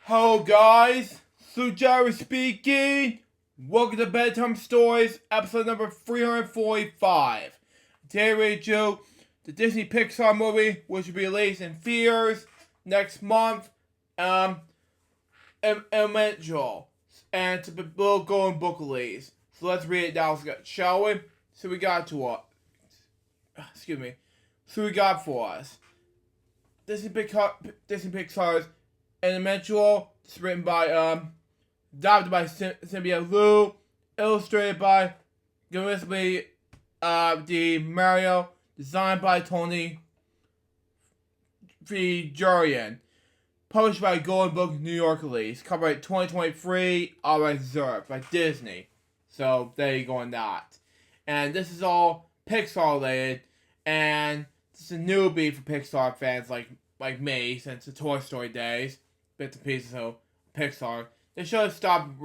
Hello guys, Jerry speaking. Welcome to Bedtime Stories, episode number 345. Today we do the Disney Pixar movie, which will be released in theaters next month, Elemental, and it's a little golden book release. So let's read it now, shall we? So we got for us. Disney Pixar's Elemental. It's written by, adapted by Cynthia Liu, illustrated by Gillespie D. Mario, designed by Tony Fijurian, published by Golden Book New York release, copyright 2023, all rights reserved by Disney. So there you go on that. And this is all Pixar related, and it's a newbie for Pixar fans like me since the Toy Story days. Bits and pieces of Pixar. They should have stopped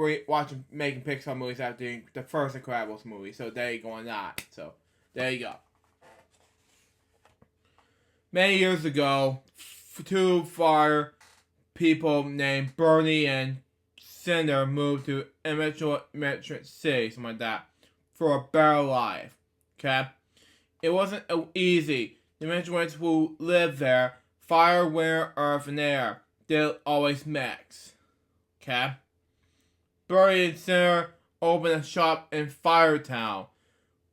making Pixar movies after doing the first Incredibles movie. So there you go on that. So there you go. Many years ago, two fire people named Bernie and Cinder moved to Metro City, something like that, for a better life. Okay? It wasn't easy. The Metro who lived there, fire, wind, earth, and air, didn't always mix. Okay? Bernie and Cinder opened a shop in Firetown,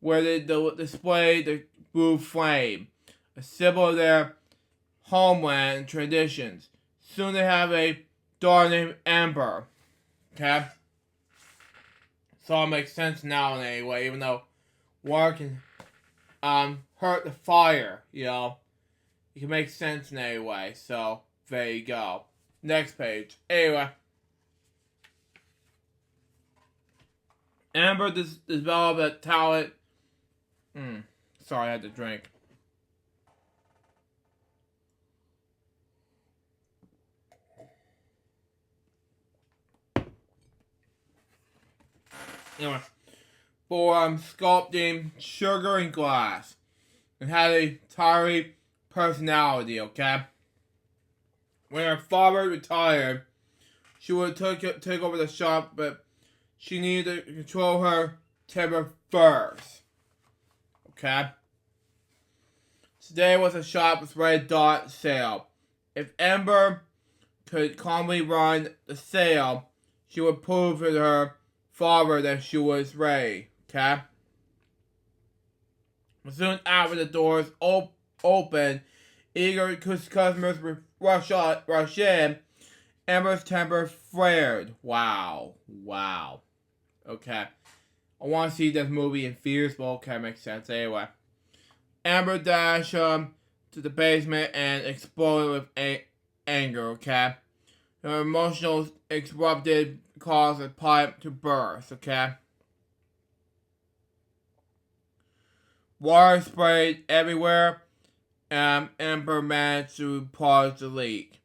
where they displayed the blue flame, a symbol of their homeland and traditions. Soon they have a daughter named Amber. Okay? So it makes sense now in any way, even though water can hurt the fire, you know. It can make sense in any way, so there you go. Next page. Anyway. Amber developed a talent. Sorry, I had to drink. Anyway. For sculpting sugar and glass. And had a tiring personality, okay? When her father retired, she would take over the shop, but she needed to control her temper first. Okay? Today was a shop with red dot sale. If Amber could calmly run the sale, she would prove to her father that she was ready. Okay? Soon after the doors opened, eager customers would rush in. Amber's temper flared. Wow. Okay. I want to see this movie in theaters, but okay, makes sense. Anyway. Amber dashed to the basement and exploded with anger, okay? Her emotional erupted caused a pipe to burst, okay? Water sprayed everywhere. Amber managed to pause the leak,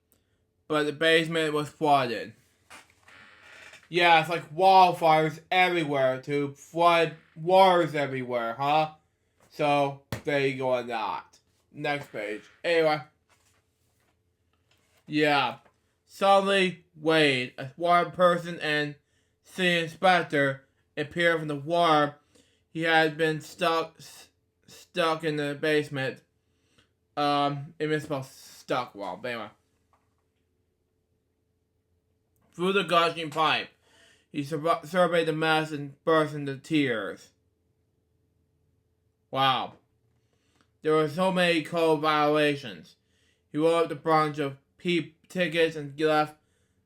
but the basement was flooded. Yeah, it's like wildfires everywhere to flood waters everywhere, huh? So, there you go on that. Next page. Anyway. Yeah. Suddenly, Wade, a water person and city inspector, appeared from the water. He had been stuck in the basement. It misspelled stuck wrong, but anyway. Through the gushing pipe, he surveyed the mess and burst into tears. Wow. There were so many code violations. He wrote up a bunch of tickets and left.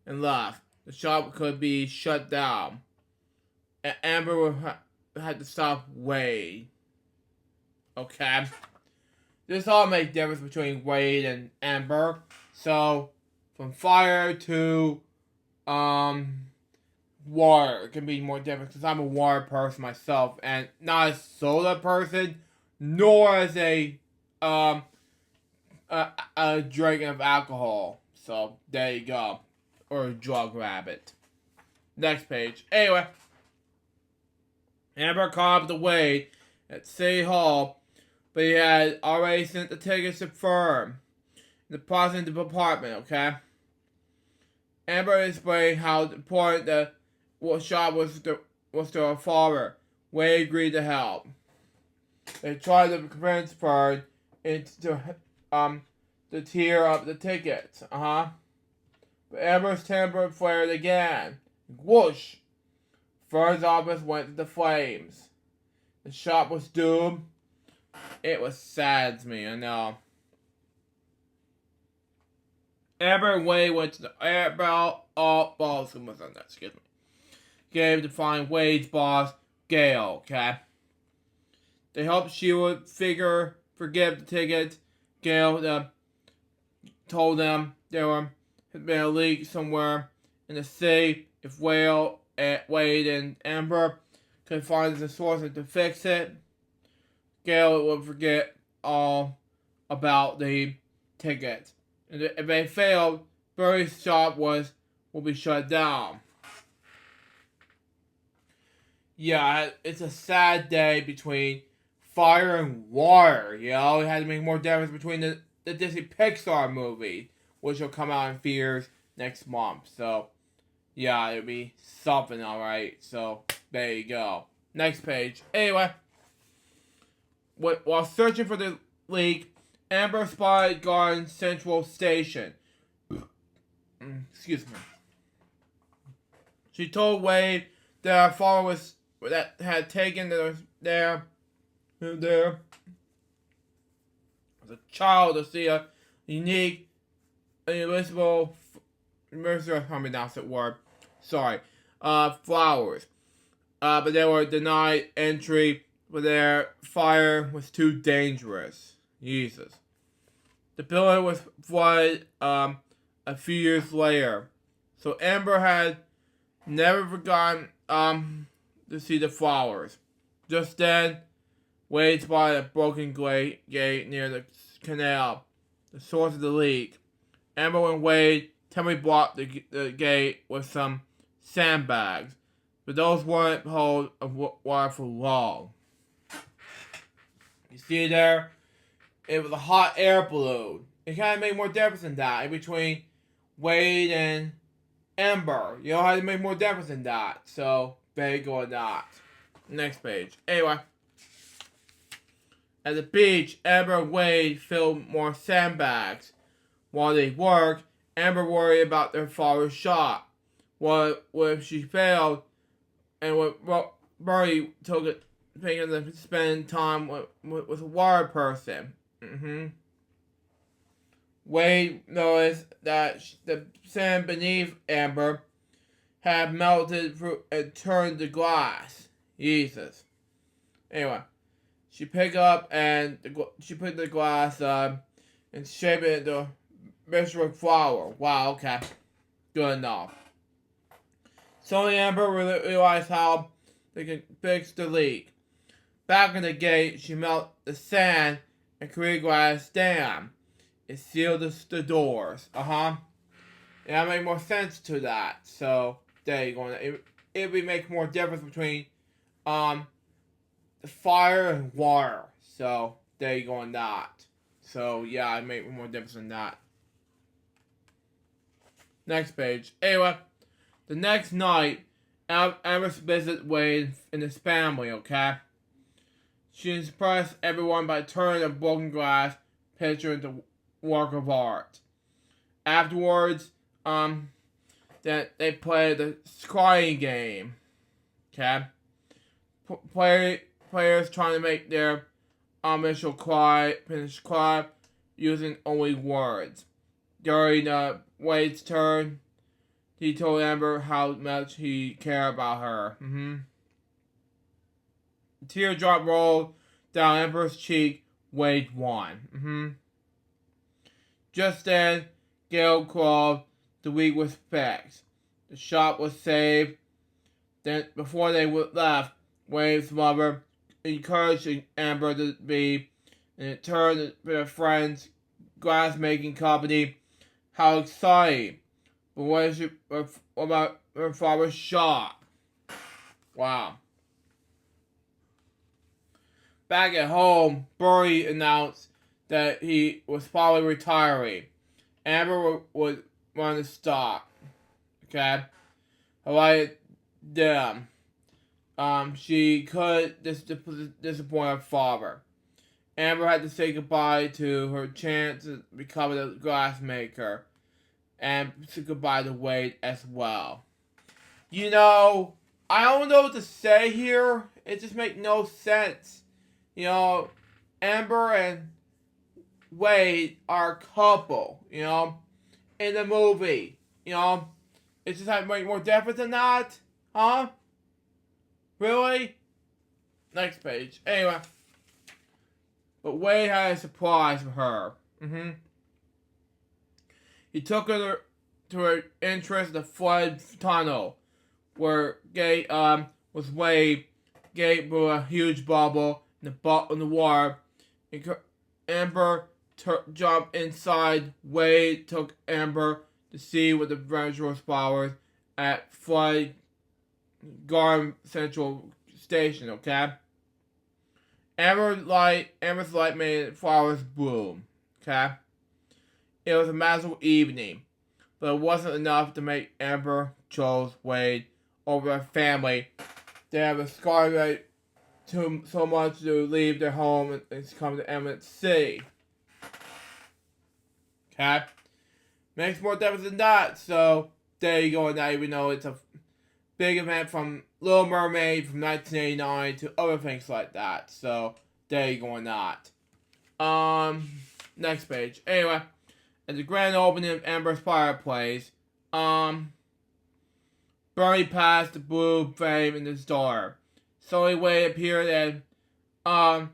The shop could be shut down. And Amber had to stop Wade. Okay? This all makes difference between Wade and Amber. So, from fire to water, it can be more different because I'm a water person myself and not a soda person, nor as a drinking of alcohol. So there you go, or a drug rabbit. Next page. Anyway, Amber called up the Wade at City Hall, but he had already sent the tickets to firm. The president of the department, okay? Amber explained how important the shop was to her father. Wade agreed to help. They tried to convince Fern into to tear up the tickets. But Amber's temper flared again. Whoosh! Fern's office went to the flames. The shop was doomed. It was sad to me, I know. Amber and Wade went to the ballroom was on that, excuse me. Game to find Wade's boss, Gail, okay? They hoped she would forgive the tickets. Gail told them there had been a leak somewhere in the city. If Wade and Amber could find the source to fix it, Gail would forget all about the tickets. And if they failed, Bernie's shop will be shut down. Yeah, it's a sad day between fire and water. You know, it had to make more difference between the Disney Pixar movie, which will come out in theaters next month. So, yeah, it'll be something, alright. So, there you go. Next page. Anyway, while searching for the leak, Amber spotted Garden Central Station. Excuse me. She told Wade that her father had taken there as a child to see a unique, invisible, how me pronounce that word? Sorry, flowers. But they were denied entry, but their fire was too dangerous. Jesus. The building was flooded a few years later, so Amber had never forgotten to see the flowers. Just then, Wade spotted a broken gate near the canal, the source of the leak. Amber and Wade temporarily blocked the gate with some sandbags, but those wouldn't hold water for long. You see there? It was a hot air balloon. It kind of made more difference than that in between Wade and Amber. You know how to make more difference than that. So, there you go or not. Next page. Anyway. At the beach, Amber and Wade filled more sandbags. While they worked, Amber worried about their father's shop. What if she failed? And what Bernie took it, thinking of spending time with a water person. Wade noticed that the sand beneath Amber had melted through and turned to glass. Jesus. Anyway, she picked up and she put the glass and shaped it into a mystery flower. Wow, okay. Good enough. Suddenly Amber realized how they could fix the leak. Back in the gate, she melted the sand and created a glass dam. It sealed the doors. Yeah, that made more sense to that. So, there you go. It would make more difference between fire and water. So, there you go on that. So, yeah, it made more difference than that. Next page. Anyway, the next night, Amber visited Wade and his family, okay? She impressed everyone by turning a broken glass picture into work of art. Afterwards, that they played the crying game. Okay? Players trying to make their initial finish cry using only words. During Wade's turn, he told Amber how much he cared about her. A teardrop rolled down Amber's cheek. Wade won. Just then, Gail called the week was fixed. The shop was saved. Then, before they left, Wade's mother encouraged Amber to be, and it turned their friend's glass-making company. How exciting! But what about her father's shop? Wow. Back at home, Bernie announced that he was probably retiring. Amber would run the stock. Okay? Like them. She could disappoint her father. Amber had to say goodbye to her chance to become a glassmaker. And say goodbye to Wade as well. You know, I don't know what to say here. It just makes no sense. You know, Amber and Wade are a couple, you know, in the movie. You know, it's just like make more difference than that. Huh? Really? Next page. Anyway. But Wade had a surprise for her. He took her to her entrance to the flood tunnel, where Gate was Wade. Gate blew a huge bubble in the water. Amber jumped inside. Wade took Amber to see what the adventurous flowers at Flood Garden Central Station. Okay. Amber's light made flowers bloom. Okay. It was a magical evening, but it wasn't enough to make Amber chose Wade over her family. They have a scarlet so much to leave their home and come to Emerald City. Okay? Makes more difference than that, so there you go. Now even though it's a big event from Little Mermaid from 1989 to other things like that. So there you go on that. Next page. Anyway. At the grand opening of Amber's Fireplace, Bernie passed the blue flame in the door. Slowly Wade appeared and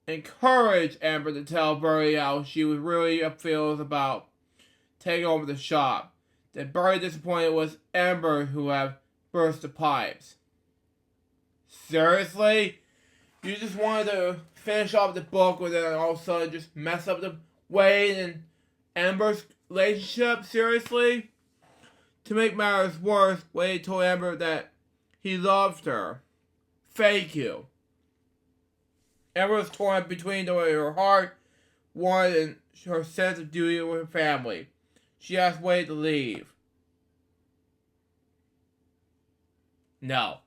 encouraged Amber to tell Bernie how she was really feels about taking over the shop. That Bernie disappointed was Amber who had burst the pipes. Seriously? You just wanted to finish off the book and then all of a sudden just mess up the Wade and Amber's relationship? Seriously? To make matters worse, Wade told Amber that he loved her. Thank you. Amber was torn between the way her heart wanted and her sense of duty with her family. She asked Wade to leave. No.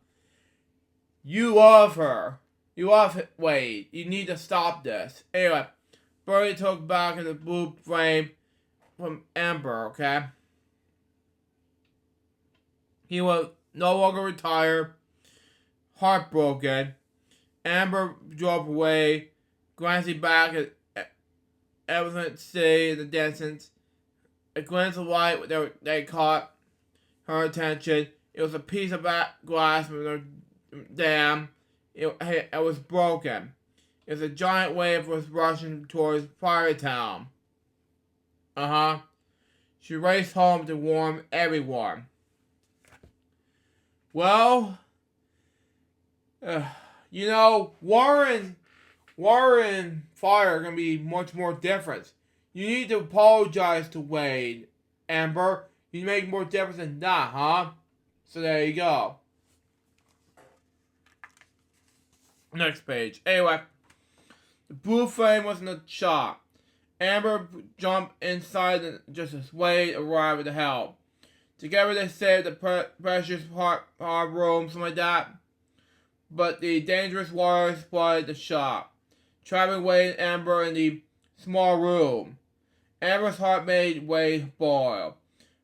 You love her. You love Wade. You need to stop this. Anyway, Bernie took back in the blue flame from Amber, okay? He was no longer retired, heartbroken. Amber drove away, glancing back at Emerald City in the distance. A glance of light that caught her attention. It was a piece of glass from the dam. It was broken. It was a giant wave was rushing towards Firetown. She raced home to warn everyone. Well, you know, Warren Fire are going to be much more different. You need to apologize to Wade, Amber. You make more difference than that, huh? So there you go. Next page. Anyway, the blue flame was in the shop. Amber jumped inside just as Wade arrived to help. Together they saved the precious hard room, something like that. But the dangerous waters flooded the shop, trapping Wade and Amber in the small room. Amber's heart made Wade boil,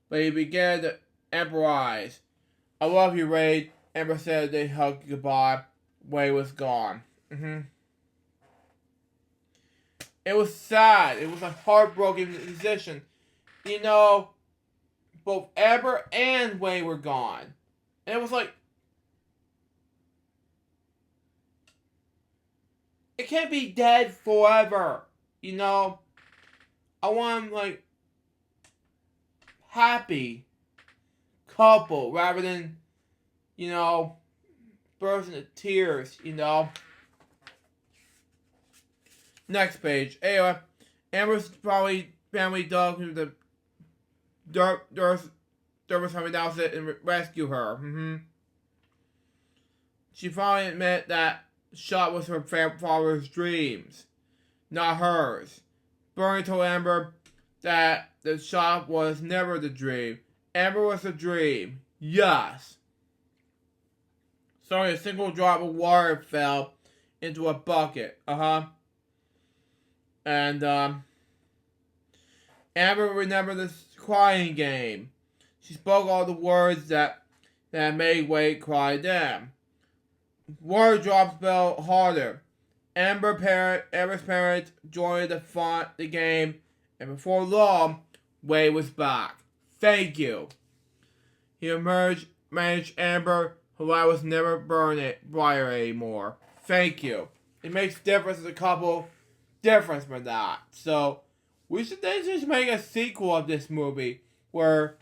but he began to improvise. I love you, Wade. Amber said as they hugged goodbye. Wade was gone. It was sad. It was a heartbroken decision. You know, both Amber and Wade were gone. And it was like, it can't be dead forever. You know, I want them, like, happy couple rather than, you know, bursting into tears, you know. Next page. Anyway, Amber's probably family dug through the dirt was coming down and rescue her. She finally admitted that the shot was her father's dreams, not hers. Bernie told Amber that the shop was never the dream. Amber was a dream. Yes. So a single drop of water fell into a bucket. And, Amber remembered this crying game. She spoke all the words that made Wade cry then. Water drops fell harder. Amber's parents joined the game, and before long, Wade was back. Thank you. He managed Amber, her light was never brighter anymore. Thank you. It makes difference as a couple difference for that. So they should make a sequel of this movie where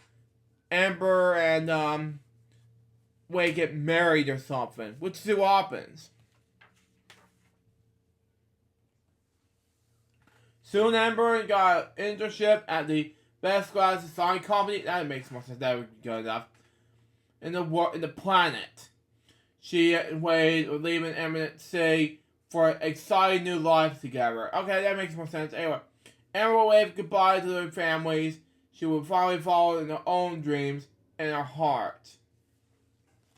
Amber and Wade get married or something. We'll see what happens. Soon Amber got an internship at the Best Glass Design Company. That makes more sense. That would be good enough. In the planet. She and Wade were leaving Eminent City for an exciting new life together. Okay, that makes more sense. Anyway, Amber will wave goodbye to their families. She will finally follow in her own dreams and her heart.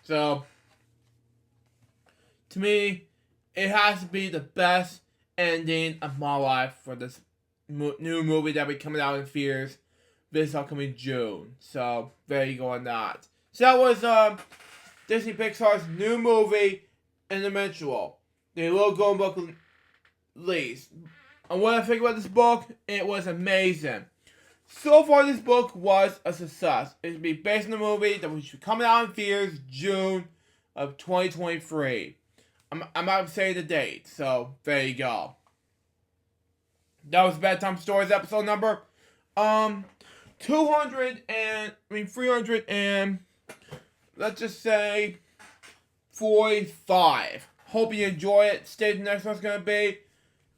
So, to me, it has to be the best ending of my life for this new movie that will be coming out in theaters this upcoming June. So, there you go on that. So that was Disney Pixar's new movie, Individual. The Little Golden Book release. And what I think about this book, it was amazing. So far, this book was a success. It will be based on the movie that will be coming out in theaters June of 2023. I'm not saying the date, so there you go. That was Bedtime Stories episode number 300 and let's just say 45. Hope you enjoy it. Stay tuned. Next one's gonna be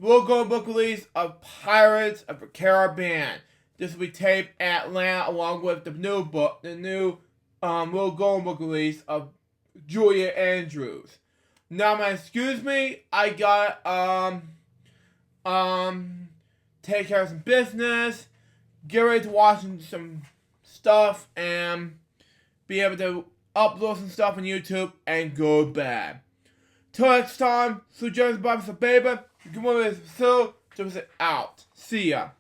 We'll Go book release of Pirates of the Caribbean. This will be taped at Atlanta along with the new We'll Go book release of Julia Andrews. Now, man, excuse me, I got take care of some business, get ready to watch some stuff, and be able to upload some stuff on YouTube and go to bed. Till next time, so Jones Bob baby. Good morning, so just out. See ya.